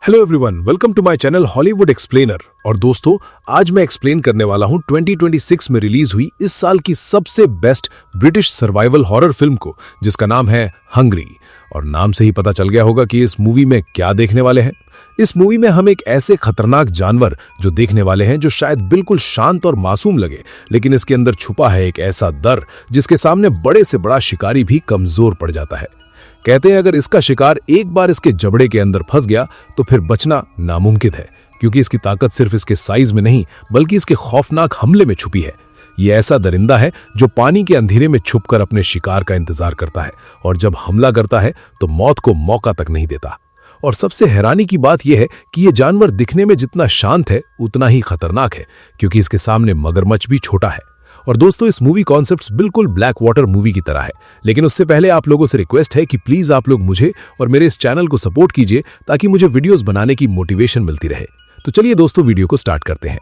Hello everyone, welcome to my channel Hollywood explainer. और दोस्तों, आज मैं एक्सप्लेन करने वाला हूं 2026 में रिलीज हुई इस साल की सबसे best British survival horror film को, जिसका नाम है हंग्री। और नाम से ही पता चल गया होगा कि इस मूवी में क्या देखने वाले हैं। इस मूवी में हम एक ऐसे खतरनाक जानवर जो देखने वाले हैं, जो शायद बिल्कुल शांत और मासूम लगे, लेकिन इसके अंदर छुपा है एक ऐसा डर जिसके सामने बड़े से बड़ा शिकारी भी कमजोर पड़ जाता है। कहते हैं अगर इसका शिकार एक बार इसके जबड़े के अंदर फंस गया तो फिर बचना नामुमकिन है, क्योंकि इसकी ताकत सिर्फ इसके साइज में नहीं बल्कि इसके खौफनाक हमले में छुपी है। ये ऐसा दरिंदा है जो पानी के अंधेरे में छुपकर अपने शिकार का इंतजार करता है, और जब हमला करता है तो मौत को मौका तक नहीं देता। और सबसे हैरानी की बात यह है कि यह जानवर दिखने में जितना शांत है उतना ही खतरनाक है, क्योंकि इसके सामने मगरमच्छ भी छोटा है। और दोस्तों, इस मूवी कॉन्सेप्ट्स बिल्कुल ब्लैक वाटर मूवी की तरह है, लेकिन उससे पहले आप लोगों से रिक्वेस्ट है कि प्लीज आप लोग मुझे और मेरे इस चैनल को सपोर्ट कीजिए, ताकि मुझे वीडियोस बनाने की मोटिवेशन मिलती रहे। तो चलिए दोस्तों, वीडियो को स्टार्ट करते हैं।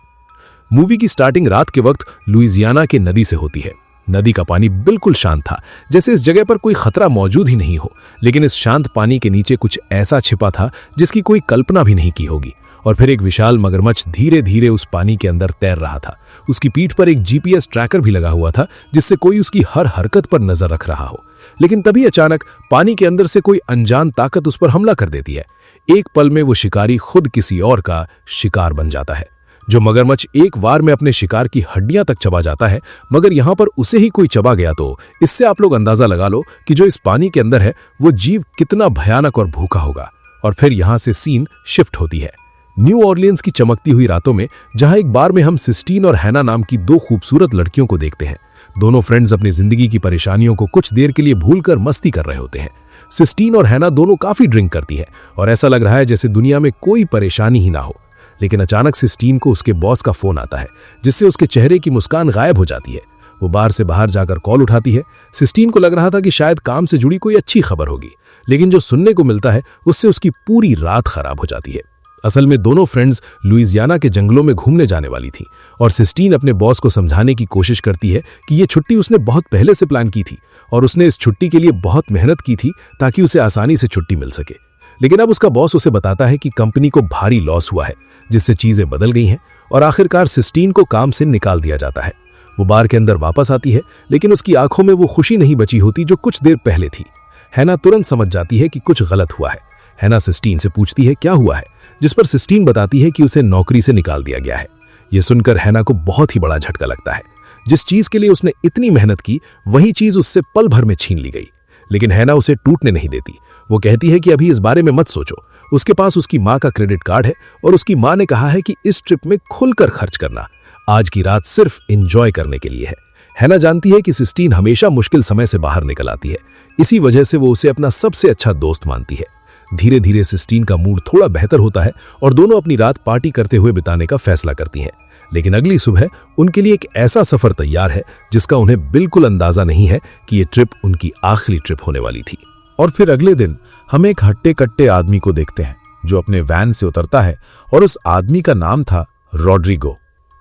मूवी की स्टार्टिंग रात के वक्त लुइसियाना के नदी से होती है। नदी का पानी बिल्कुल शांत था, जैसे इस जगह पर कोई खतरा मौजूद ही नहीं हो। लेकिन इस शांत पानी के नीचे कुछ ऐसा छिपा था जिसकी कोई कल्पना भी नहीं की होगी। और फिर एक विशाल मगरमच्छ धीरे धीरे उस पानी के अंदर तैर रहा था। उसकी पीठ पर एक जीपीएस ट्रैकर भी लगा हुआ था, जिससे कोई उसकी हर हरकत पर नजर रख रहा हो। लेकिन तभी अचानक पानी के अंदर से कोई अनजान ताकत उस पर हमला कर देती है। एक पल में वो शिकारी खुद किसी और का शिकार बन जाता है। जो मगरमच्छ एक बार में अपने शिकार की हड्डियां तक चबा जाता है, मगर यहां पर उसे ही कोई चबा गया, तो इससे आप लोग अंदाजा लगा लो कि जो इस पानी के अंदर है वो जीव कितना भयानक और भूखा होगा। और फिर यहां से सीन शिफ्ट होती है न्यू ऑरलियंस की चमकती हुई रातों में, जहां एक बार में हम सिस्टीन और हैना नाम की दो खूबसूरत लड़कियों को देखते हैं। दोनों फ्रेंड्स अपनी जिंदगी की परेशानियों को कुछ देर के लिए भूलकर मस्ती कर रहे होते हैं। सिस्टीन और हैना दोनों काफी ड्रिंक करती है और ऐसा लग रहा है जैसे दुनिया में कोई परेशानी ही ना हो। लेकिन अचानक सिस्टीन को उसके बॉस का फोन आता है, जिससे उसके चेहरे की मुस्कान गायब हो जाती है। वो बार से बाहर जाकर कॉल उठाती है। सिस्टीन को लग रहा था कि शायद काम से जुड़ी कोई अच्छी खबर होगी, लेकिन जो सुनने को मिलता है उससे उसकी पूरी रात खराब हो जाती है। असल में दोनों फ्रेंड्स लुइसियाना के जंगलों में घूमने जाने वाली थी, और सिस्टीन अपने बॉस को समझाने की कोशिश करती है कि ये छुट्टी उसने बहुत पहले से प्लान की थी और उसने इस छुट्टी के लिए बहुत मेहनत की थी ताकि उसे आसानी से छुट्टी मिल सके। लेकिन अब उसका बॉस उसे बताता है कि कंपनी को भारी लॉस हुआ है, जिससे चीजें बदल गई हैं और आखिरकार सिस्टीन को काम से निकाल दिया जाता है। वो बार के अंदर वापस आती है, लेकिन उसकी आंखों में वो खुशी नहीं बची होती जो कुछ देर पहले थी। हैना तुरंत समझ जाती है कि कुछ गलत हुआ है। हैना सिस्टीन से पूछती है क्या हुआ है, जिस पर सिस्टीन बताती है कि उसे नौकरी से निकाल दिया गया है। यह सुनकर हैना को बहुत ही बड़ा झटका लगता है। जिस चीज के लिए उसने इतनी मेहनत की, वही चीज उससे पल भर में छीन ली गई। लेकिन हैना उसे टूटने नहीं देती। वो कहती है कि अभी इस बारे में मत सोचो। उसके पास उसकी माँ का क्रेडिट कार्ड है और उसकी माँ ने कहा है कि इस ट्रिप में खुलकर खर्च करना। आज की रात सिर्फ एंजॉय करने के लिए है। हैना जानती है कि सिस्टीन हमेशा मुश्किल समय से बाहर निकल आती है, इसी वजह से वो उसे अपना सबसे अच्छा दोस्त मानती है। धीरे धीरे सिस्टीन का मूड थोड़ा बेहतर होता है और दोनों अपनी रात पार्टी करते हुए बिताने का फैसला करती हैं। लेकिन अगली सुबह उनके लिए एक ऐसा सफर तैयार है जिसका उन्हें बिल्कुल अंदाजा नहीं है कि ये ट्रिप उनकी आखिरी ट्रिप होने वाली थी। और फिर अगले दिन हम एक हट्टे कट्टे आदमी को देखते हैं जो अपने वैन से उतरता है, और उस आदमी का नाम था रॉड्रिगो,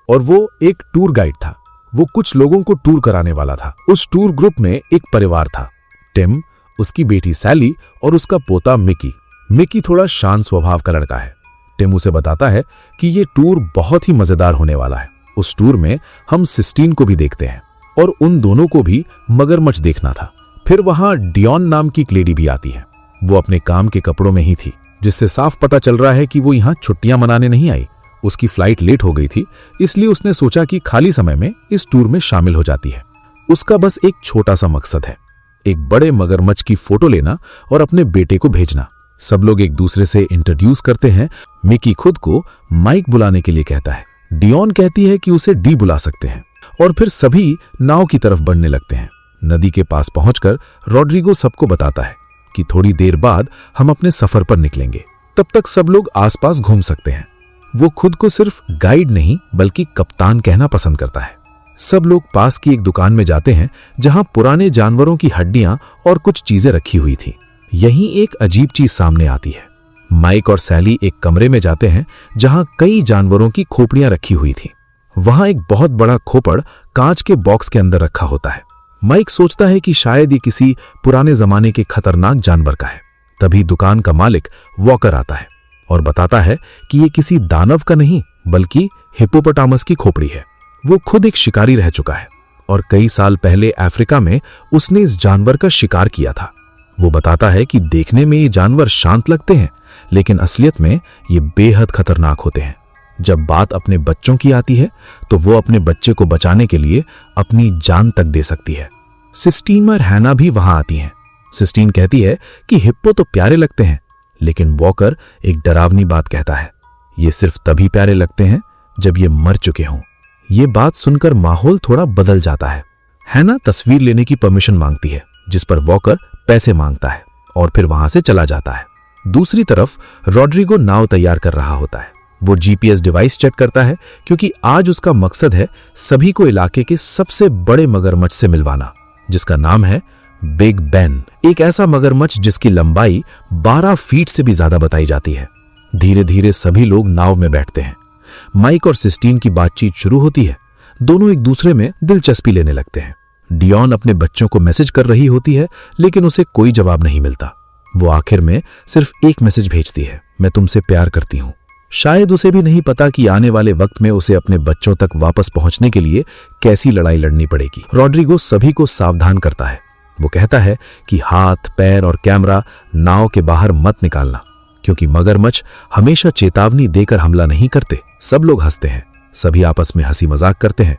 और वो एक टूर गाइड था। वो कुछ लोगों को टूर कराने वाला था। उस टूर ग्रुप में एक परिवार था, टिम, उसकी बेटी सैली और उसका पोता मिकी। मिकी थोड़ा शांत स्वभाव का लड़का है। टिम उसे बताता है कि ये टूर बहुत ही मजेदार होने वाला है। उस टूर में हम सिस्टीन को भी देखते हैं, और उन दोनों को भी मगरमच्छ देखना था। फिर वहां डियोन नाम की एक लेडी भी आती है। वो अपने काम के कपड़ों में ही थी, जिससे साफ पता चल रहा है कि वो यहाँ छुट्टियां मनाने नहीं आई। उसकी फ्लाइट लेट हो गई थी, इसलिए उसने सोचा कि खाली समय में इस टूर में शामिल हो जाती है। उसका बस एक छोटा सा मकसद है, एक बड़े मगरमच्छ की फोटो लेना और अपने बेटे को भेजना। सब लोग एक दूसरे से इंट्रोड्यूस करते हैं। मिकी खुद को माइक बुलाने के लिए कहता है। डियोन कहती है कि उसे डी बुला सकते हैं, और फिर सभी नाव की तरफ बढ़ने लगते हैं। नदी के पास पहुंचकर रॉड्रिगो सबको बताता है कि थोड़ी देर बाद हम अपने सफर पर निकलेंगे, तब तक सब लोग आसपास घूम सकते हैं। वो खुद को सिर्फ गाइड नहीं बल्कि कप्तान कहना पसंद करता है। सब लोग पास की एक दुकान में जाते हैं जहां पुराने जानवरों की हड्डियां और कुछ चीजें रखी हुई थी। यहीं एक अजीब चीज सामने आती है। माइक और सैली एक कमरे में जाते हैं जहां कई जानवरों की खोपड़ियां रखी हुई थी। वहां एक बहुत बड़ा खोपड़ कांच के बॉक्स के अंदर रखा होता है। माइक सोचता है कि शायद ये किसी पुराने जमाने के खतरनाक जानवर का है। तभी दुकान का मालिक वॉकर आता है और बताता है कि ये किसी दानव का नहीं बल्कि हिप्पोपोटामस की खोपड़ी है। वो खुद एक शिकारी रह चुका है और कई साल पहले अफ्रीका में उसने इस जानवर का शिकार किया था। वो बताता है कि देखने में ये जानवर शांत लगते हैं, लेकिन असलियत में ये बेहद खतरनाक होते हैं। जब बात अपने बच्चों की आती है तो वो अपने बच्चे को बचाने के लिए अपनी जान तक दे सकती है। सिस्टीन और हैना भी वहां आती हैं। सिस्टीन कहती है कि हिप्पो तो प्यारे लगते हैं, लेकिन वॉकर एक डरावनी बात कहता है, ये सिर्फ तभी प्यारे लगते हैं जब ये मर चुके हों। ये बात सुनकर माहौल थोड़ा बदल जाता है। हैना तस्वीर लेने की परमिशन मांगती है, जिस पर वॉकर पैसे मांगता है और फिर वहां से चला जाता है। दूसरी तरफ रॉड्रिगो नाव तैयार कर रहा होता है। वो जीपीएस डिवाइस चेक करता है क्योंकि आज उसका मकसद है सभी को इलाके के सबसे बड़े मगरमच्छ से मिलवाना, जिसका नाम है बिग बेन। एक ऐसा मगरमच्छ जिसकी लंबाई 12 फीट से भी ज्यादा बताई जाती है। धीरे धीरे सभी लोग नाव में बैठते हैं। माइक और सिस्टीन की बातचीत शुरू होती है। दोनों एक दूसरे में दिलचस्पी लेने लगते हैं। डियोन अपने बच्चों को मैसेज कर रही होती है, लेकिन उसे कोई जवाब नहीं मिलता। वो आखिर में सिर्फ एक मैसेज भेजती है, मैं तुमसे प्यार करती हूं। शायद उसे भी नहीं पता कि आने वाले वक्त में उसे अपने बच्चों तक वापस पहुंचने के लिए कैसी लड़ाई लड़नी पड़ेगी। रॉड्रिगो सभी को सावधान करता है। वो कहता है कि हाथ, पैर और कैमरा नाव के बाहर मत निकालना, क्योंकि मगरमच्छ हमेशा चेतावनी देकर हमला नहीं करते। सब लोग हंसते हैं, सभी आपस में हंसी मजाक करते हैं।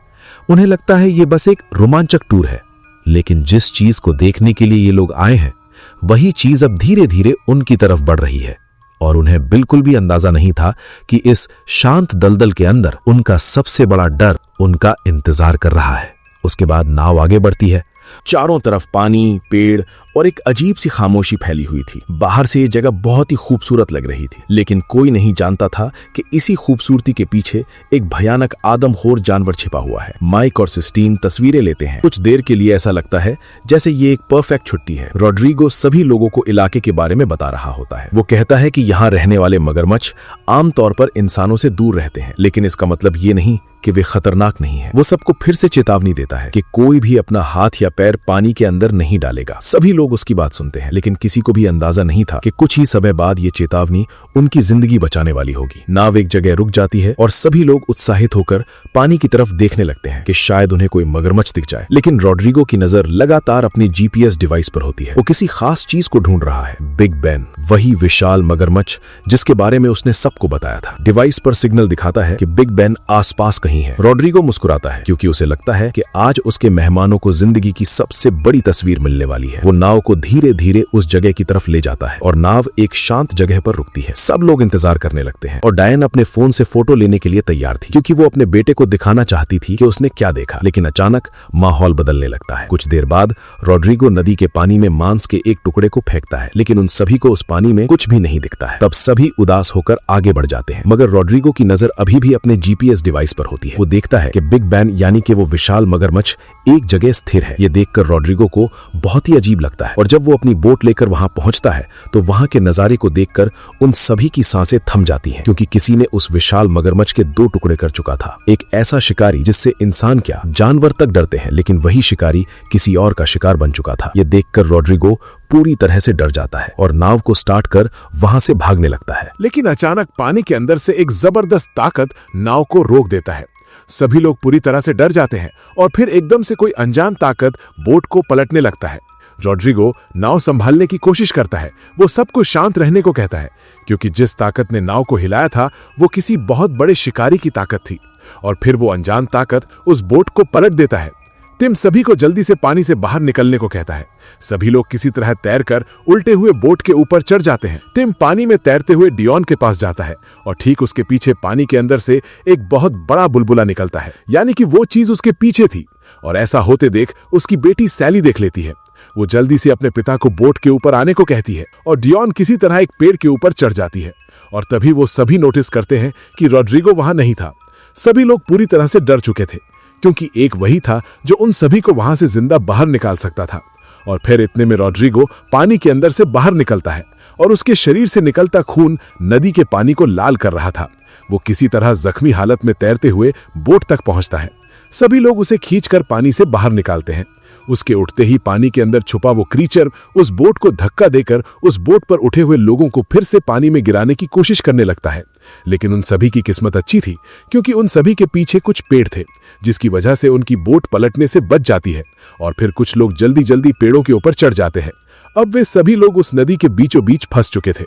उन्हें लगता है ये बस एक रोमांचक टूर है, लेकिन जिस चीज को देखने के लिए ये लोग आए हैं वही चीज अब धीरे धीरे उनकी तरफ बढ़ रही है और उन्हें बिल्कुल भी अंदाजा नहीं था कि इस शांत दलदल के अंदर उनका सबसे बड़ा डर उनका इंतजार कर रहा है। उसके बाद नाव आगे बढ़ती है। चारों तरफ पानी, पेड़ और एक अजीब सी खामोशी फैली हुई थी। बाहर से ये जगह बहुत ही खूबसूरत लग रही थी, लेकिन कोई नहीं जानता था कि इसी खूबसूरती के पीछे एक भयानक आदमखोर जानवर छिपा हुआ है। माइक और सिस्टीन तस्वीरें लेते हैं। कुछ देर के लिए ऐसा लगता है जैसे ये एक परफेक्ट छुट्टी है। रॉड्रिगो सभी लोगों को इलाके के बारे में बता रहा होता है। वो कहता है कि यहाँ रहने वाले मगरमच्छ आमतौर पर इंसानों से दूर रहते हैं, लेकिन इसका मतलब ये नहीं कि वे खतरनाक नहीं है। वो सबको फिर से चेतावनी देता है कि कोई भी अपना हाथ या पैर पानी के अंदर नहीं डालेगा। सभी लोग उसकी बात सुनते हैं, लेकिन किसी को भी अंदाजा नहीं था कि कुछ ही समय बाद ये चेतावनी उनकी जिंदगी बचाने वाली होगी। नाव एक जगह रुक जाती है और सभी लोग उत्साहित होकर पानी की तरफ देखने लगते हैं कि शायद उन्हें कोई मगरमच्छ दिख जाए। लेकिन रॉड्रिगो की नजर लगातार अपनी जीपीएस डिवाइस पर होती है। वो किसी खास चीज को ढूंढ रहा है, बिग बेन, वही विशाल मगरमच्छ जिसके बारे में उसने सबको बताया था। डिवाइस पर सिग्नल दिखाता है कि बिग बेन आसपास कहीं है। रॉड्रिगो मुस्कुराता है क्योंकि उसे लगता है कि आज उसके मेहमानों को जिंदगी की सबसे बड़ी तस्वीर मिलने वाली है। वो नाव को धीरे धीरे उस जगह की तरफ ले जाता है और नाव एक शांत जगह पर रुकती है। सब लोग इंतजार करने लगते हैं और डायन अपने फोन से फोटो लेने के लिए तैयार थी, क्योंकि वो अपने बेटे को दिखाना चाहती थी कि उसने क्या देखा। लेकिन अचानक माहौल बदलने लगता है। कुछ देर बाद रॉड्रिगो नदी के पानी में मांस के एक टुकड़े को फेंकता है, लेकिन उन सभी को उस पानी में कुछ भी नहीं दिखता है। तब सभी उदास होकर आगे बढ़ जाते हैं, मगर रॉड्रिगो की नजर अभी भी अपने जीपीएस डिवाइस पर होती है। वो देखता है कि बिग बेन यानी कि वो विशाल मगरमच्छ एक जगह स्थिर है। ये देखकर रॉड्रिगो को बहुत ही अजीब लगता है और जब वो अपनी बोट लेकर वहां पहुंचता है तो वहां के नजारे को देखकर उन सभी की सांसें थम जाती हैं, क्योंकि किसी ने उस विशाल मगरमच्छ के 2 टुकड़े कर चुका था। एक ऐसा शिकारी जिससे इंसान क्या जानवर तक डरते हैं, लेकिन वही शिकारी किसी और का शिकार बन चुका था। ये देखकर रॉड्रिगो पूरी तरह से डर जाता है और नाव को स्टार्ट कर वहां से भागने लगता है। लेकिन अचानक पानी के अंदर से एक जबरदस्त ताकत नाव को रोक देता है। सभी लोग पूरी तरह से डर जाते हैं और फिर एकदम से कोई अनजान ताकत बोट को पलटने लगता है। रॉड्रिगो नाव संभालने की कोशिश करता है। वो सबको शांत रहने को कहता है, क्योंकि जिस ताकत ने नाव को हिलाया था वो किसी बहुत बड़े शिकारी की ताकत थी। और फिर वो अनजान ताकत उस बोट को पलट देता है। टिम सभी को जल्दी से पानी से बाहर निकलने को कहता है। सभी लोग किसी तरह तैरकर उल्टे हुए बोट के ऊपर चढ़ जाते हैं। टिम पानी में तैरते हुए डियोन के पास जाता है और ठीक उसके पीछे पानी के अंदर से एक बहुत बड़ा बुलबुला निकलता है, यानी कि वो चीज उसके पीछे थी। और ऐसा होते देख उसकी बेटी सैली देख लेती है। वो जल्दी से अपने पिता को बोट के ऊपर आने को कहती है और डियोन किसी तरह एक पेड़ के ऊपर चढ़ जाती है। और तभी वो सभी नोटिस करते हैं कि रॉड्रिगो वहां नहीं था। सभी लोग पूरी तरह से डर चुके थे, क्योंकि एक वही था जो उन सभी को वहां से जिंदा बाहर निकाल सकता था। और फिर इतने में रॉड्रिगो पानी के अंदर से बाहर निकलता है और उसके शरीर से निकलता खून नदी के पानी को लाल कर रहा था। वो किसी तरह जख्मी हालत में तैरते हुए बोट तक पहुंचता है। सभी लोग उसे खींचकर पानी से बाहर निकालते हैं। उसके उठते ही पानी के अंदर छुपा वो क्रीचर उस बोट को धक्का देकर उस बोट पर उठे हुए लोगों को फिर से पानी में गिराने की कोशिश करने लगता है। लेकिन उन सभी की किस्मत अच्छी थी, क्योंकि उन सभी के पीछे कुछ पेड़ थे, जिसकी वजह से उनकी बोट पलटने से बच जाती है। और फिर कुछ लोग जल्दी जल्दी पेड़ों के ऊपर चढ़ जाते हैं। अब वे सभी लोग उस नदी के बीचों बीच फंस चुके थे।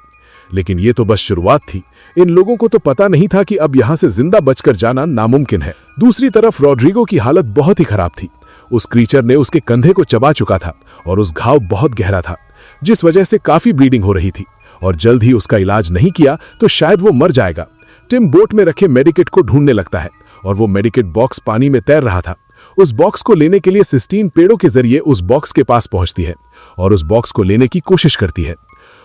लेकिन ये तो बस शुरुआत थी। इन लोगों को तो पता नहीं था कि अब यहां से जिंदा बचकर जाना नामुमकिन है। दूसरी तरफ रॉड्रिगो की हालत बहुत ही खराब थी। उस क्रीचर ने उसके कंधे को चबा चुका था और उस घाव बहुत गहरा था, जिस वजह से काफी ब्लीडिंग हो रही थी और जल्द ही उसका इलाज नहीं किया तो शायद वो मर जाएगा। टिम बोट में रखे मेडिकेट को ढूंढने लगता है और वो मेडिकेट बॉक्स पानी में तैर रहा था। उस बॉक्स को लेने के लिए सिस्टीन पेड़ों के जरिए उस बॉक्स के पास पहुंचती है और उस बॉक्स को लेने की कोशिश करती है।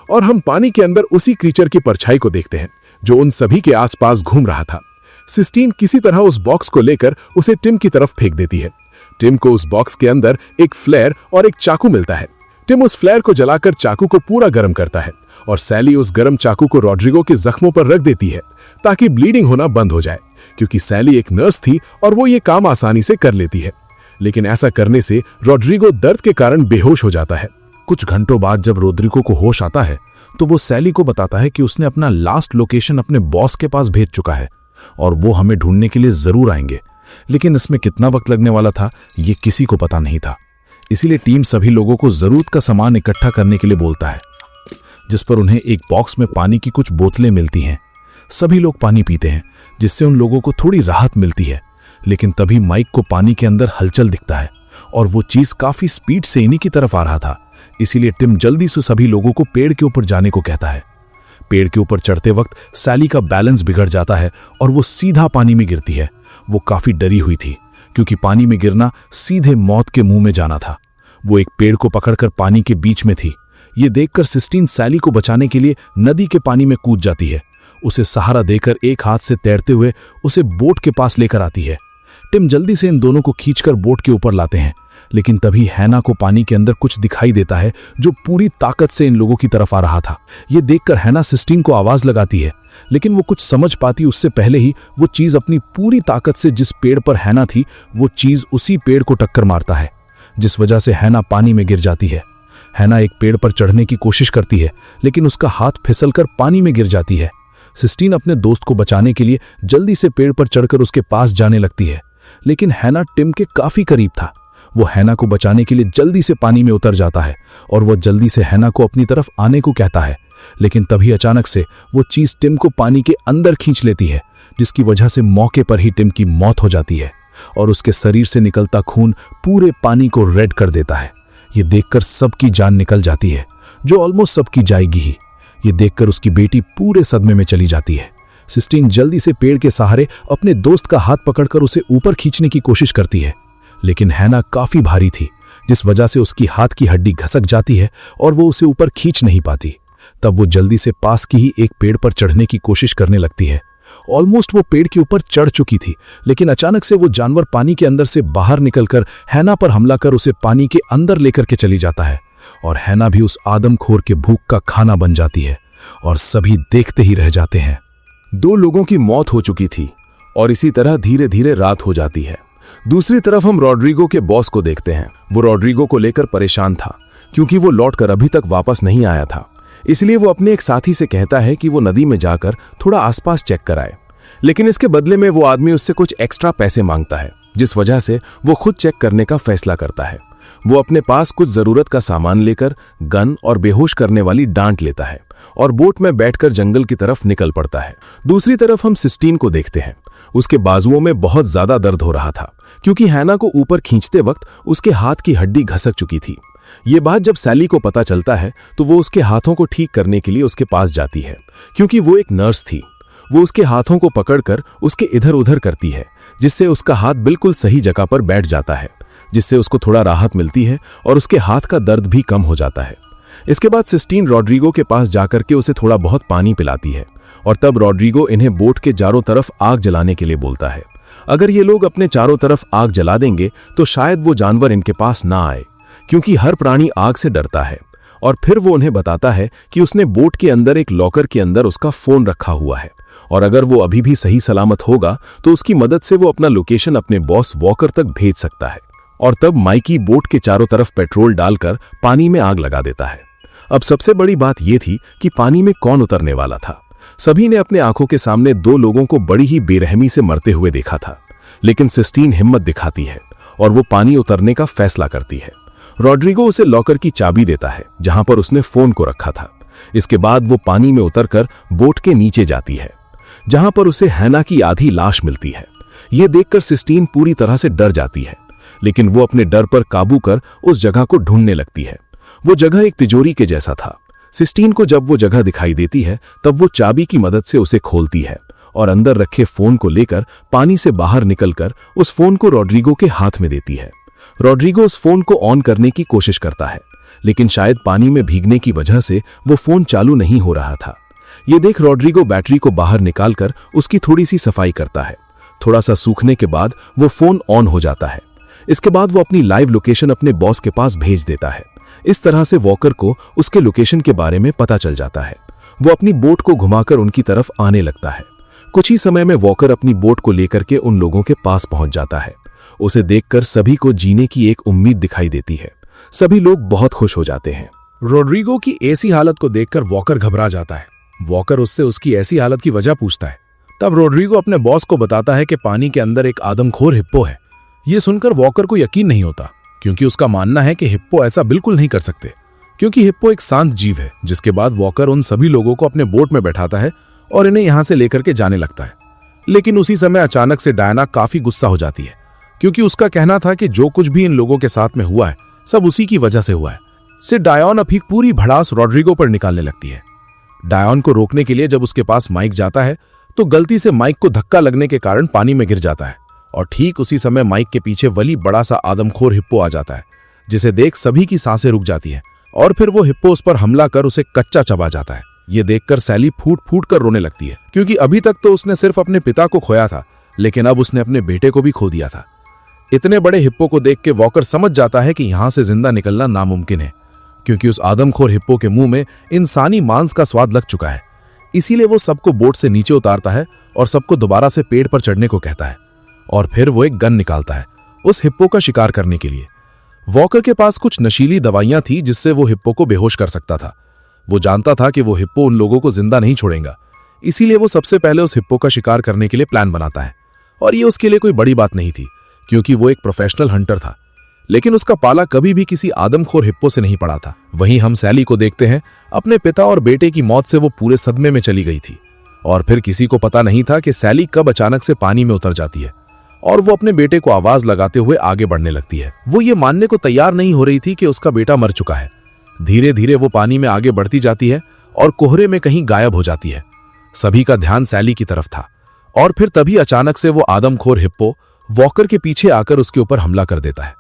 और हम पानी के अंदर उसी क्रीचर की परछाई को देखते हैं जो उन सभी के आसपास घूम रहा था। सिस्टीन किसी तरह उस बॉक्स को लेकर उसे टिम की तरफ फेंक देती है। टिम को उस बॉक्स के अंदर एक फ्लेयर और एक चाकू मिलता है। टिम उस फ्लेयर को जलाकर चाकू को पूरा गर्म करता है और सैली उस गर्म चाकू को रॉड्रिगो के जख्मों पर रख देती है ताकि ब्लीडिंग होना बंद हो जाए, क्योंकि सैली एक नर्स थी और वो ये काम आसानी से कर लेती है। लेकिन ऐसा करने से रॉड्रिगो दर्द के कारण बेहोश हो जाता है। कुछ घंटों बाद जब रॉड्रिगो को होश आता है तो वो सैली को बताता है कि उसने अपना लास्ट लोकेशन अपने बॉस के पास भेज चुका है और वो हमें ढूंढने के लिए जरूर आएंगे। लेकिन इसमें कितना वक्त लगने वाला था ये किसी को पता नहीं था। इसीलिए टीम सभी लोगों को जरूरत का सामान इकट्ठा करने के लिए बोलता है, जिस पर उन्हें एक बॉक्स में पानी की कुछ बोतलें मिलती हैं। सभी लोग पानी पीते हैं, जिससे उन लोगों को थोड़ी राहत मिलती है। लेकिन तभी माइक को पानी के अंदर हलचल दिखता है और वो चीज काफी स्पीड से इन्हीं की तरफ आ रहा था। इसीलिए टिम जल्दी से सभी लोगों को पेड़ के ऊपर जाने को कहता है। पेड़ के ऊपर चढ़ते वक्त सैली का बैलेंस बिगड़ जाता है और वो सीधा पानी में गिरती है। वो काफी डरी हुई थी, क्योंकि पानी में गिरना सीधे मौत के मुंह में जाना था। वो एक पेड़ को पकड़कर पानी के बीच में थी। ये देखकर सिस्टीन सैली को बचाने के लिए नदी के पानी में कूद जाती है। उसे सहारा देकर एक हाथ से तैरते हुए उसे बोट के पास लेकर आती है। टिम जल्दी से इन दोनों को खींचकर बोट के ऊपर लाते हैं। लेकिन तभी हैना को पानी के अंदर कुछ दिखाई देता है जो पूरी ताकत से इन लोगों की तरफ आ रहा था। ये देखकर हैना सिस्टीन को आवाज लगाती है, लेकिन वो कुछ समझ पाती उससे पहले ही वो चीज अपनी पूरी ताकत से जिस पेड़ पर हैना थी वो चीज उसी पेड़ को टक्कर मारता है, जिस वजह से हैना पानी में गिर जाती है। हैना एक पेड़ पर चढ़ने की कोशिश करती है, लेकिन उसका हाथ फिसलकर पानी में गिर जाती है। सिस्टीन अपने दोस्त को बचाने के लिए जल्दी से पेड़ पर चढ़कर उसके पास जाने लगती है, लेकिन हैना टिम के काफी करीब था। वो हैना को बचाने के लिए जल्दी से पानी में उतर जाता है और वो जल्दी से हैना को अपनी तरफ आने को कहता है। लेकिन तभी अचानक से वो चीज टिम को पानी के अंदर खींच लेती है, जिसकी वजह से मौके पर ही टिम की मौत हो जाती है और उसके शरीर से निकलता खून पूरे पानी को रेड कर देता है। ये देखकर सबकी जान निकल जाती है, जो ऑलमोस्ट सबकी जाएगी ही। ये देखकर उसकी बेटी पूरे सदमे में चली जाती है। सिस्टीन जल्दी से पेड़ के सहारे अपने दोस्त का हाथ पकड़कर उसे ऊपर खींचने की कोशिश करती है, लेकिन हैना काफी भारी थी, जिस वजह से उसकी हाथ की हड्डी घसक जाती है और वो उसे ऊपर खींच नहीं पाती। तब वो जल्दी से पास की ही एक पेड़ पर चढ़ने की कोशिश करने लगती है। ऑलमोस्ट वो पेड़ के ऊपर चढ़ चुकी थी, लेकिन अचानक से वो जानवर पानी के अंदर से बाहर निकलकर हैना पर हमला कर उसे पानी के अंदर लेकर के चली जाता है और हैना भी उस आदमखोर के भूख का खाना बन जाती है और सभी देखते ही रह जाते हैं। 2 लोगों की मौत हो चुकी थी और इसी तरह धीरे धीरे रात हो जाती है। दूसरी तरफ हम रॉड्रिगो के बॉस को देखते हैं। वो रॉड्रिगो को लेकर परेशान था, क्योंकि वो लौटकर अभी तक वापस नहीं आया था। इसलिए वो अपने एक साथी से कहता है कि वो नदी में जाकर थोड़ा आसपास चेक कराए, लेकिन इसके बदले में वो आदमी उससे कुछ एक्स्ट्रा पैसे मांगता है, जिस वजह से वो खुद चेक करने का फैसला करता है। वो अपने पास कुछ जरूरत का सामान लेकर गन और बेहोश करने वाली डांट लेता है और बोट में बैठकर जंगल की तरफ निकल पड़ता है। दूसरी तरफ हम सिस्टीन को देखते हैं। उसके बाजुओं में बहुत ज्यादा दर्द हो रहा था, क्योंकि हैना को ऊपर खींचते वक्त उसके हाथ की हड्डी घसक चुकी थी। ये बात जब सैली को पता चलता है तो वो उसके हाथों को ठीक करने के लिए उसके पास जाती है, क्योंकि वो एक नर्स थी। वो उसके हाथों को पकड़कर उसके इधर उधर करती है, जिससे उसका हाथ बिल्कुल सही जगह पर बैठ जाता है, जिससे उसको थोड़ा राहत मिलती है और उसके हाथ का दर्द भी कम हो जाता है। इसके बाद सिस्टीन रॉड्रिगो के पास जाकर के उसे थोड़ा बहुत पानी पिलाती है और तब रॉड्रिगो इन्हें बोट के चारों तरफ आग जलाने के लिए बोलता है। अगर ये लोग अपने चारों तरफ आग जला देंगे तो शायद वो जानवर इनके पास ना आए, क्योंकि हर प्राणी आग से डरता है। और फिर वो उन्हें बताता है कि उसने बोट के अंदर एक लॉकर के अंदर उसका फोन रखा हुआ है और अगर वो अभी भी सही सलामत होगा तो उसकी मदद से वो अपना लोकेशन अपने बॉस वॉकर तक भेज सकता है। और तब माइकी बोट के चारों तरफ पेट्रोल डालकर पानी में आग लगा देता है। अब सबसे बड़ी बात यह थी कि पानी में कौन उतरने वाला था। सभी ने अपने आंखों के सामने दो लोगों को बड़ी ही बेरहमी से मरते हुए देखा था, लेकिन सिस्टीन हिम्मत दिखाती है और वो पानी उतरने का फैसला करती है। रॉड्रिगो उसे लॉकर की चाबी देता है जहां पर उसने फोन को रखा था। इसके बाद वो पानी में उतरकर बोट के नीचे जाती है, जहां पर उसे हैना की आधी लाश मिलती है। यह देखकर सिस्टीन पूरी तरह से डर जाती है, लेकिन वो अपने डर पर काबू कर उस जगह को ढूंढने लगती है। वो जगह एक तिजोरी के जैसा था। सिस्टीन को जब वो जगह दिखाई देती है तब वो चाबी की मदद से उसे खोलती है और अंदर रखे फोन को लेकर पानी से बाहर निकलकर उस फोन को रॉड्रिगो के हाथ में देती है। रॉड्रिगो उस फोन को ऑन करने की कोशिश करता है, लेकिन शायद पानी में भीगने की वजह से वो फोन चालू नहीं हो रहा था। ये देख रॉड्रिगो बैटरी को बाहर निकालकर उसकी थोड़ी सी सफाई करता है। थोड़ा सा सूखने के बाद वो फोन ऑन हो जाता है। इसके बाद वो अपनी लाइव लोकेशन अपने बॉस के पास भेज देता है। इस तरह से वॉकर को उसके लोकेशन के बारे में पता चल जाता है। वो अपनी बोट को घुमाकर उनकी तरफ आने लगता है। कुछ ही समय में वॉकर अपनी बोट को लेकर के उन लोगों के पास पहुंच जाता है। उसे देखकर सभी को जीने की एक उम्मीद दिखाई देती है। सभी लोग बहुत खुश हो जाते हैं। रॉड्रिगो की ऐसी हालत को देखकर वॉकर घबरा जाता है। वॉकर उससे उसकी ऐसी हालत की वजह पूछता है। तब रॉड्रिगो अपने बॉस को बताता है कि पानी के अंदर एक आदमखोर हिप्पो है। ये सुनकर वॉकर को यकीन नहीं होता, क्योंकि उसका मानना है कि हिप्पो ऐसा बिल्कुल नहीं कर सकते, क्योंकि हिप्पो एक शांत जीव है। जिसके बाद वॉकर उन सभी लोगों को अपने बोट में बैठाता है और इन्हें यहां से लेकर के जाने लगता है। लेकिन उसी समय अचानक से डायना काफी गुस्सा हो जाती है, क्योंकि उसका कहना था कि जो कुछ भी इन लोगों के साथ में हुआ है सब उसी की वजह से हुआ है। से डायोन अभी पूरी भड़ास रॉड्रिगो पर निकालने लगती है। डायोन को रोकने के लिए जब उसके पास माइक जाता है तो गलती से माइक को धक्का लगने के कारण पानी में गिर जाता है, और ठीक उसी समय माइक के पीछे वली बड़ा सा आदमखोर हिप्पो आ जाता है, जिसे देख सभी की सांसें रुक जाती हैं और फिर वो हिप्पो उस पर हमला कर उसे कच्चा चबा जाता है। ये देखकर सैली फूट फूट कर रोने लगती है, क्योंकि अभी तक तो उसने सिर्फ अपने पिता को खोया था, लेकिन अब उसने अपने बेटे को भी खो दिया था। इतने बड़े हिप्पो को देख के वॉकर समझ जाता है कि यहां से जिंदा निकलना नामुमकिन है, क्योंकि उस आदमखोर हिप्पो के मुंह में इंसानी मांस का स्वाद लग चुका है। इसीलिए वो सबको बोट से नीचे उतारता है और सबको दोबारा से पेड़ पर चढ़ने को कहता है, और फिर वो एक गन निकालता है उस हिप्पो का शिकार करने के लिए। वॉकर के पास कुछ नशीली दवाइयां थी जिससे वो हिप्पो को बेहोश कर सकता था। वो जानता था कि वो हिप्पो उन लोगों को जिंदा नहीं छोड़ेगा, इसीलिए वो सबसे पहले उस हिप्पो का शिकार करने के लिए प्लान बनाता है। और ये उसके लिए कोई बड़ी बात नहीं थी, क्योंकि वो एक प्रोफेशनल हंटर था, लेकिन उसका पाला कभी भी किसी आदमखोर हिप्पो से नहीं पड़ा था। वहीं हम सैली को देखते हैं। अपने पिता और बेटे की मौत से वो पूरे सदमे में चली गई थी, और फिर किसी को पता नहीं था कि सैली कब अचानक से पानी में उतर जाती है और वो अपने बेटे को आवाज लगाते हुए आगे बढ़ने लगती है। वो ये मानने को तैयार नहीं हो रही थी कि उसका बेटा मर चुका है। धीरे धीरे वो पानी में आगे बढ़ती जाती है और कोहरे में कहीं गायब हो जाती है। सभी का ध्यान सैली की तरफ था, और फिर तभी अचानक से वो आदमखोर हिप्पो वॉकर के पीछे आकर उसके ऊपर हमला कर देता है।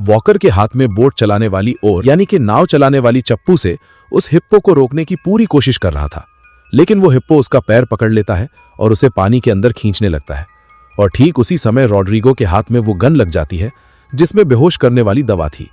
वॉकर के हाथ में बोट चलाने वाली ओर यानी कि नाव चलाने वाली चप्पू से उस हिप्पो को रोकने की पूरी कोशिश कर रहा था, लेकिन वो हिप्पो उसका पैर पकड़ लेता है और उसे पानी के अंदर खींचने लगता है। और ठीक उसी समय रॉड्रिगो के हाथ में वो गन लग जाती है जिसमें बेहोश करने वाली दवा थी।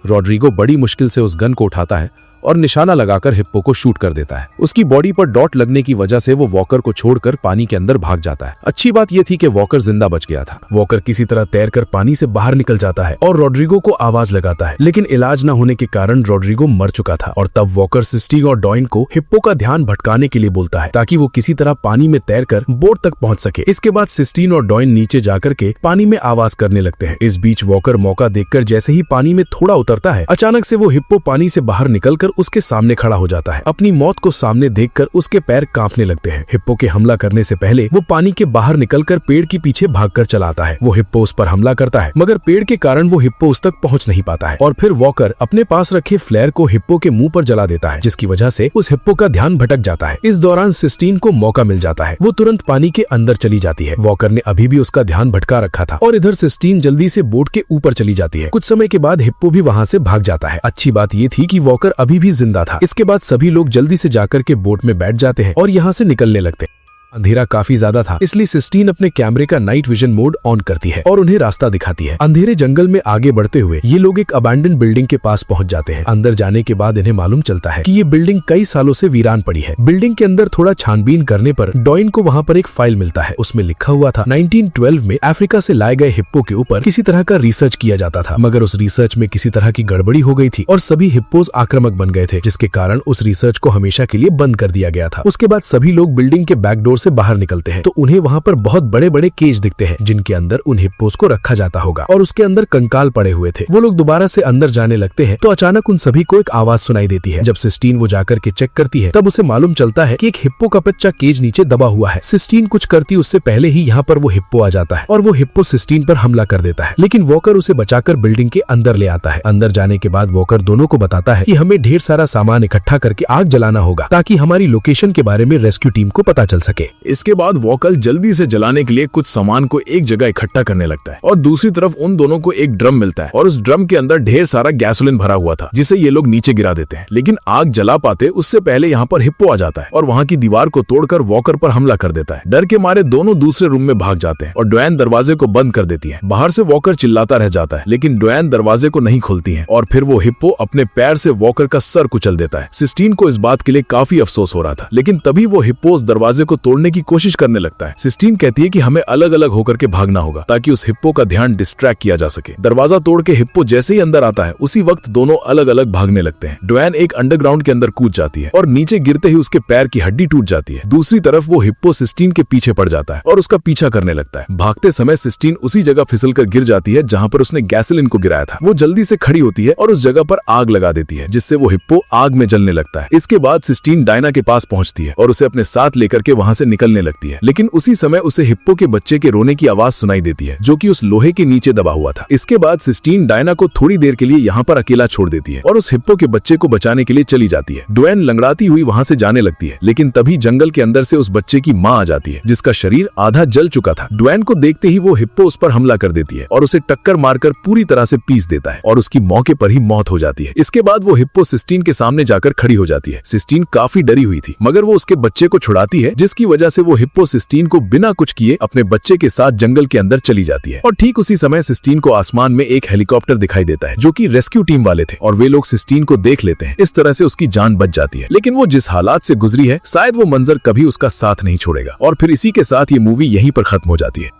रॉड्रिगो बड़ी मुश्किल से उस गन को उठाता है और निशाना लगाकर हिप्पो को शूट कर देता है। उसकी बॉडी पर डॉट लगने की वजह से वो वॉकर को छोड़कर पानी के अंदर भाग जाता है। अच्छी बात यह थी कि वॉकर जिंदा बच गया था। वॉकर किसी तरह तैरकर पानी से बाहर निकल जाता है और रॉड्रिगो को आवाज लगाता है, लेकिन इलाज न होने के कारण रॉड्रिगो मर चुका था। और तब वॉकर सिस्टीन और डॉइन को हिप्पो का ध्यान भटकाने के लिए बोलता है ताकि वो किसी तरह पानी में तैरकर बोट तक पहुंच सके। इसके बाद सिस्टीन और डॉइन नीचे जाकर के पानी में आवाज करने लगते हैं। इस बीच वॉकर मौका देखकर जैसे ही पानी में थोड़ा उतरता है, अचानक से वो हिप्पो पानी से बाहर निकलकर उसके सामने खड़ा हो जाता है। अपनी मौत को सामने देखकर उसके पैर कांपने लगते हैं। हिप्पो के हमला करने से पहले वो पानी के बाहर निकलकर पेड़ के पीछे भागकर चला आता है। वो हिप्पो उस पर हमला करता है, मगर पेड़ के कारण वो हिप्पो उस तक पहुंच नहीं पाता है। और फिर वॉकर अपने पास रखे फ्लेयर को हिप्पो के मुंह पर जला देता है, जिसकी वजह से उस हिप्पो का ध्यान भटक जाता है। इस दौरान सिस्टीन को मौका मिल जाता है। वो तुरंत पानी के अंदर चली जाती है। वॉकर ने अभी भी उसका ध्यान भटका रखा था और इधर सिस्टीन जल्दी से बोट के ऊपर चली जाती है। कुछ समय के बाद हिप्पो भी वहां से भाग जाता है। अच्छी बात ये थी कि वॉकर अभी भी जिंदा था। इसके बाद सभी लोग जल्दी से जाकर के बोट में बैठ जाते हैं और यहाँ से निकलने लगते हैं। अंधेरा काफी ज्यादा था, इसलिए सिस्टीन अपने कैमरे का नाइट विजन मोड ऑन करती है और उन्हें रास्ता दिखाती है। अंधेरे जंगल में आगे बढ़ते हुए ये लोग एक अबैंडन बिल्डिंग के पास पहुंच जाते हैं। अंदर जाने के बाद इन्हें मालूम चलता है कि ये बिल्डिंग कई सालों से वीरान पड़ी है। बिल्डिंग के अंदर थोड़ा छानबीन करने पर डॉइन को वहाँ पर एक फाइल मिलता है। उसमें लिखा हुआ था 1912 में अफ्रीका से लाए गए हिप्पो के ऊपर किसी तरह का रिसर्च किया जाता था, मगर उस रिसर्च में किसी तरह की गड़बड़ी हो गई थी और सभी हिप्पोज आक्रामक बन गए थे, जिसके कारण उस रिसर्च को हमेशा के लिए बंद कर दिया गया था। उसके बाद सभी लोग बिल्डिंग के बैकडोर से बाहर निकलते हैं तो उन्हें वहाँ पर बहुत बड़े बड़े केज दिखते हैं जिनके अंदर उन हिप्पोस को रखा जाता होगा और उसके अंदर कंकाल पड़े हुए थे। वो लोग दोबारा से अंदर जाने लगते हैं तो अचानक उन सभी को एक आवाज सुनाई देती है। जब सिस्टीन वो जाकर के चेक करती है तब उसे मालूम चलता है कि एक हिप्पो का बच्चा केज नीचे दबा हुआ है। सिस्टीन कुछ करती उससे पहले ही यहाँ पर वो हिप्पो आ जाता है और वो हिप्पो सिस्टीन पर हमला कर देता है, लेकिन वॉकर उसे बचाकर बिल्डिंग के अंदर ले आता है। अंदर जाने के बाद वॉकर दोनों को बताता है कि हमें ढेर सारा सामान इकट्ठा करके आग जलाना होगा ताकि हमारी लोकेशन के बारे में रेस्क्यू टीम को पता चल सके। इसके बाद वॉकर जल्दी से जलाने के लिए कुछ सामान को एक जगह इकट्ठा करने लगता है और दूसरी तरफ उन दोनों को एक ड्रम मिलता है और उस ड्रम के अंदर ढेर सारा गैसोलीन भरा हुआ था जिसे ये लोग नीचे गिरा देते हैं, लेकिन आग जला पाते उससे पहले यहाँ पर हिप्पो आ जाता है और वहाँ की दीवार को तोड़कर वॉकर पर हमला कर देता है। डर के मारे दोनों दूसरे रूम में भाग जाते हैं और डोएन दरवाजे को बंद कर देती है। बाहर से वॉकर चिल्लाता रह जाता है, लेकिन डोएन दरवाजे को नहीं खोलती है और फिर वो हिप्पो अपने पैर से वॉकर का सर कुचल देता है। सिस्टीन को इस बात के लिए काफी अफसोस हो रहा था, लेकिन तभी वो हिप्पो उस दरवाजे को तोड़ने की कोशिश करने लगता है। सिस्टीन कहती है कि हमें अलग अलग होकर के भागना होगा ताकि उस हिप्पो का ध्यान डिस्ट्रैक्ट किया जा सके। दरवाजा तोड़ के हिप्पो जैसे ही अंदर आता है उसी वक्त दोनों अलग अलग भागने लगते हैं। डोएन एक अंडरग्राउंड के अंदर कूद जाती है और नीचे गिरते ही उसके पैर की हड्डी टूट जाती है। दूसरी तरफ वो हिप्पो सिस्टीन के पीछे पड़ जाता है और उसका पीछा करने लगता है। भागते समय सिस्टीन उसी जगह फिसलकर गिर जाती है जहां पर उसने गैसोलीन को गिराया था। वो जल्दी से खड़ी होती है और उस जगह पर आग लगा देती है, जिससे वो हिप्पो आग में जलने लगता है। इसके बाद सिस्टीन डायना के पास पहुंचती है और उसे अपने साथ लेकर के वहां से निकलने लगती है, लेकिन उसी समय उसे हिप्पो के बच्चे के रोने की आवाज सुनाई देती है जो कि उस लोहे के नीचे दबा हुआ था। इसके बाद सिस्टीन डायना को थोड़ी देर के लिए यहाँ पर अकेला छोड़ देती है और उस हिप्पो के बच्चे को बचाने के लिए चली जाती है। डोएन लंगड़ाती हुई वहां से जाने लगती है, लेकिन तभी जंगल के अंदर से उस बच्चे की माँ आ जाती है जिसका शरीर आधा जल चुका था। डोएन को देखते ही वो हिप्पो उस पर हमला कर देती है और उसे टक्कर मारकर पूरी तरह से पीस देता है और उसकी मौके पर ही मौत हो जाती है। इसके बाद वो हिप्पो सिस्टीन के सामने जाकर खड़ी हो जाती है। सिस्टीन काफी डरी हुई थी, मगर वो उसके बच्चे को छुड़ाती है, जिसकी वजह से वो हिप्पो सिस्टीन को बिना कुछ किए अपने बच्चे के साथ जंगल के अंदर चली जाती है। और ठीक उसी समय सिस्टीन को आसमान में एक हेलीकॉप्टर दिखाई देता है जो कि रेस्क्यू टीम वाले थे और वे लोग सिस्टीन को देख लेते हैं। इस तरह से उसकी जान बच जाती है, लेकिन वो जिस हालात से गुजरी है शायद वो मंजर कभी उसका साथ नहीं छोड़ेगा। और फिर इसी के साथ ये मूवी यहीं पर खत्म हो जाती है।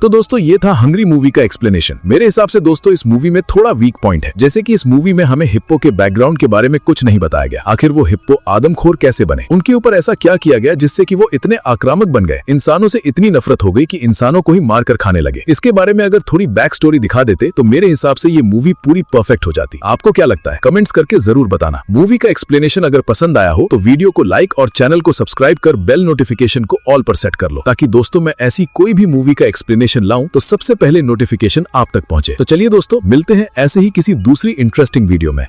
तो दोस्तों ये था हंग्री मूवी का एक्सप्लेनेशन। मेरे हिसाब से दोस्तों इस मूवी में थोड़ा वीक पॉइंट है, जैसे कि इस मूवी में हमें हिप्पो के बैकग्राउंड के बारे में कुछ नहीं बताया गया। आखिर वो हिप्पो आदमखोर कैसे बने, उनके ऊपर ऐसा क्या किया गया जिससे कि वो इतने आक्रामक बन गए, इंसानों से इतनी नफरत हो गई कि इंसानों को ही मार कर खाने लगे। इसके बारे में अगर थोड़ी बैक स्टोरी दिखा देते तो मेरे हिसाब से ये मूवी पूरी परफेक्ट हो जाती। आपको क्या लगता है कमेंट्स करके जरूर बताना। मूवी का एक्सप्लेनेशन अगर पसंद आया हो तो वीडियो को लाइक और चैनल को सब्सक्राइब कर बेल नोटिफिकेशन को ऑल पर सेट कर लो, ताकि दोस्तों मैं ऐसी कोई भी मूवी का एक्सप्लेनेशन लाऊं तो सबसे पहले नोटिफिकेशन आप तक पहुंचे। तो चलिए दोस्तों मिलते हैं ऐसे ही किसी दूसरी इंटरेस्टिंग वीडियो में।